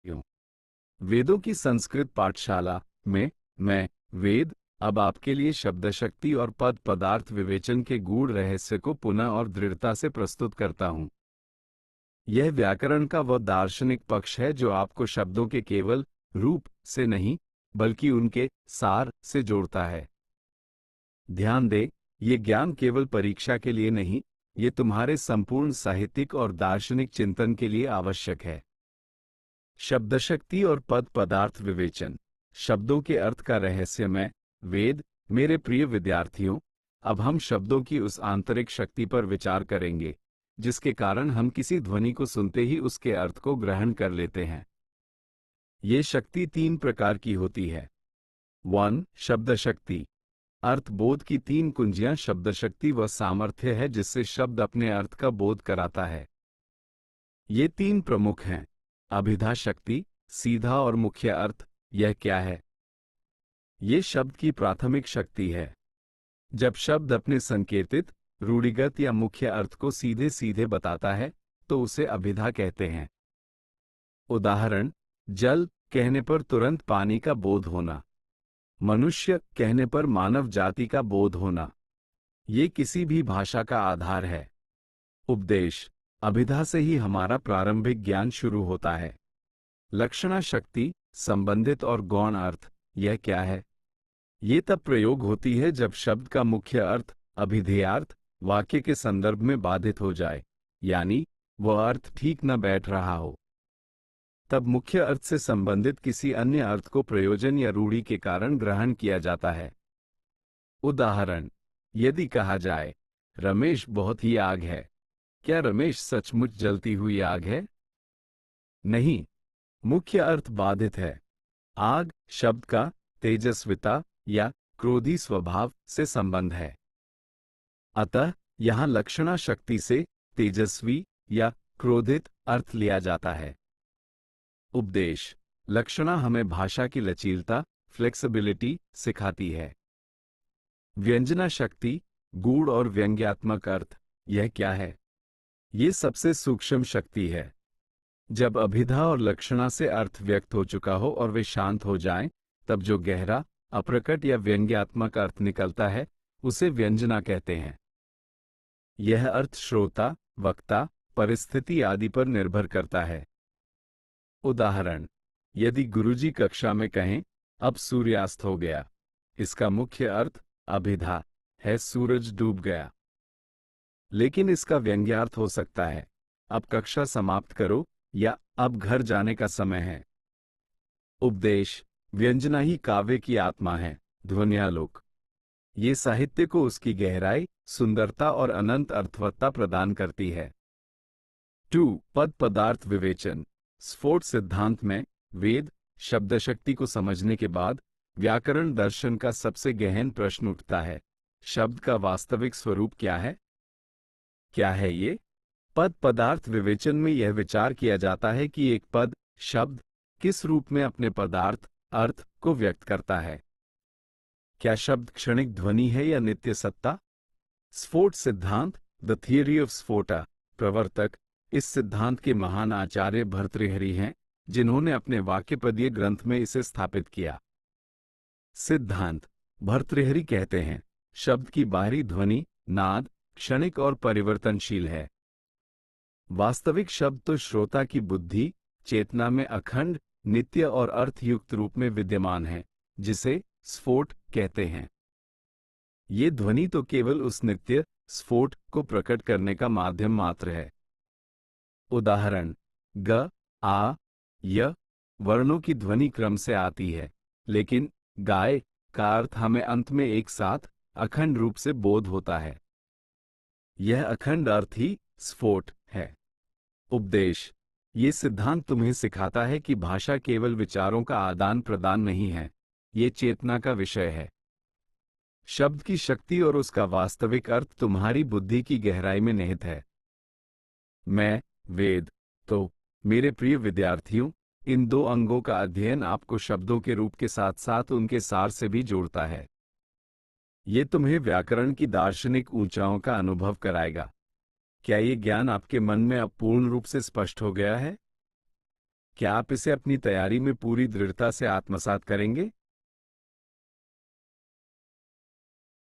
विद्यार्थियों, वेदों की संस्कृत पाठशाला में मैं वेद अब आपके लिए शब्द शक्ति और पद पदार्थ विवेचन के गूढ़ रहस्य को पुनः और दृढ़ता से प्रस्तुत करता हूं। यह व्याकरण का वह दार्शनिक पक्ष है जो आपको शब्दों के केवल रूप से नहीं बल्कि उनके सार से जोड़ता है। ध्यान दें, ये ज्ञान केवल परीक्षा के लिए नहीं, ये तुम्हारे संपूर्ण साहित्यिक और दार्शनिक चिंतन के लिए आवश्यक है। शब्दशक्ति और पद पदार्थ विवेचन, शब्दों के अर्थ का रहस्यमय वेद। मेरे प्रिय विद्यार्थियों, अब हम शब्दों की उस आंतरिक शक्ति पर विचार करेंगे जिसके कारण हम किसी ध्वनि को सुनते ही उसके अर्थ को ग्रहण कर लेते हैं। ये शक्ति 3 प्रकार की होती है। 1. शब्द शक्ति। अर्थबोध की 3 कुंजियां। शब्द शक्ति वह सामर्थ्य है जिससे शब्द अपने अर्थ का बोध कराता है। ये 3 प्रमुख हैं: अभिधा शक्ति, सीधा और मुख्य अर्थ। यह क्या है? ये शब्द की प्राथमिक शक्ति है। जब शब्द अपने संकेतित, रूढ़िगत या मुख्य अर्थ को सीधे सीधे बताता है तो उसे अभिधा कहते हैं। उदाहरण: जल कहने पर तुरंत पानी का बोध होना, मनुष्य कहने पर मानव जाति का बोध होना। ये किसी भी भाषा का आधार है। उपदेश, अभिधा से ही हमारा प्रारंभिक ज्ञान शुरू होता है। लक्षणा शक्ति, संबंधित और गौण अर्थ। यह क्या है? ये तब प्रयोग होती है जब शब्द का मुख्य अर्थ, अभिधेयार्थ, वाक्य के संदर्भ में बाधित हो जाए, यानी वह अर्थ ठीक न बैठ रहा हो। तब मुख्य अर्थ से संबंधित किसी अन्य अर्थ को प्रयोजन या रूढ़ि के कारण ग्रहण किया जाता है। उदाहरण: यदि कहा जाए, रमेश बहुत ही आग है, क्या रमेश सचमुच जलती हुई आग है? नहीं, मुख्य अर्थ बाधित है। आग शब्द का तेजस्विता या क्रोधी स्वभाव से संबंध है। अतः यहां लक्षणा शक्ति से तेजस्वी या क्रोधित अर्थ लिया जाता है। उपदेश, लक्षणा हमें भाषा की लचीलता, फ्लेक्सिबिलिटी सिखाती है। व्यंजना शक्ति, गूढ़ और व्यंग्यात्मक अर्थ। यह क्या है? ये सबसे सूक्ष्म शक्ति है। जब अभिधा और लक्षणा से अर्थ व्यक्त हो चुका हो और वे शांत हो जाएं, तब जो गहरा, अप्रकट या व्यंग्यात्मक अर्थ निकलता है उसे व्यंजना कहते हैं। यह अर्थ श्रोता, वक्ता, परिस्थिति आदि पर निर्भर करता है। उदाहरण: यदि गुरुजी कक्षा में कहें, अब सूर्यास्त हो गया, इसका मुख्य अर्थ अभिधा है, सूरज डूब गया। लेकिन इसका व्यंग्यार्थ हो सकता है, अब कक्षा समाप्त करो या अब घर जाने का समय है। उपदेश, व्यंजना ही काव्य की आत्मा है, ध्वन्यालोक। ये साहित्य को उसकी गहराई, सुंदरता और अनंत अर्थवत्ता प्रदान करती है। 2. पद पदार्थ विवेचन। स्फोट सिद्धांत में वेद शब्दशक्ति को समझने के बाद व्याकरण दर्शन का सबसे गहन प्रश्न उठता है: शब्द का वास्तविक स्वरूप क्या है? क्या है ये? पद पदार्थ विवेचन में यह विचार किया जाता है कि एक पद, शब्द, किस रूप में अपने पदार्थ, अर्थ को व्यक्त करता है। क्या शब्द क्षणिक ध्वनि है या नित्य सत्ता? स्फोट सिद्धांत, द थियरी ऑफ स्फोटा, प्रवर्तक इस सिद्धांत के महान आचार्य भर्तृहरि हैं, जिन्होंने अपने वाक्यपदीय ग्रंथ में इसे स्थापित किया। सिद्धांत: भर्तृहरि कहते हैं, शब्द की बाहरी ध्वनि, नाद, क्षणिक और परिवर्तनशील है। वास्तविक शब्द तो श्रोता की बुद्धि, चेतना में अखंड, नित्य और अर्थयुक्त रूप में विद्यमान है, जिसे स्फोट कहते हैं। ये ध्वनि तो केवल उस नित्य स्फोट को प्रकट करने का माध्यम मात्र है। उदाहरण: ग, आ, य वर्णों की ध्वनि क्रम से आती है, लेकिन गाय का अर्थ हमें अंत में एक साथ अखंड रूप से बोध होता है। यह अखंड अर्थ ही स्फोट है। उपदेश, ये सिद्धांत तुम्हें सिखाता है कि भाषा केवल विचारों का आदान प्रदान नहीं है, ये चेतना का विषय है। शब्द की शक्ति और उसका वास्तविक अर्थ तुम्हारी बुद्धि की गहराई में निहित है। मैं वेद, तो मेरे प्रिय विद्यार्थियों, इन 2 अंगों का अध्ययन आपको शब्दों के रूप के साथ साथ उनके सार से भी जोड़ता है। ये तुम्हें व्याकरण की दार्शनिक ऊंचाइयों का अनुभव कराएगा। क्या ये ज्ञान आपके मन में अब पूर्ण रूप से स्पष्ट हो गया है? क्या आप इसे अपनी तैयारी में पूरी दृढ़ता से आत्मसात करेंगे?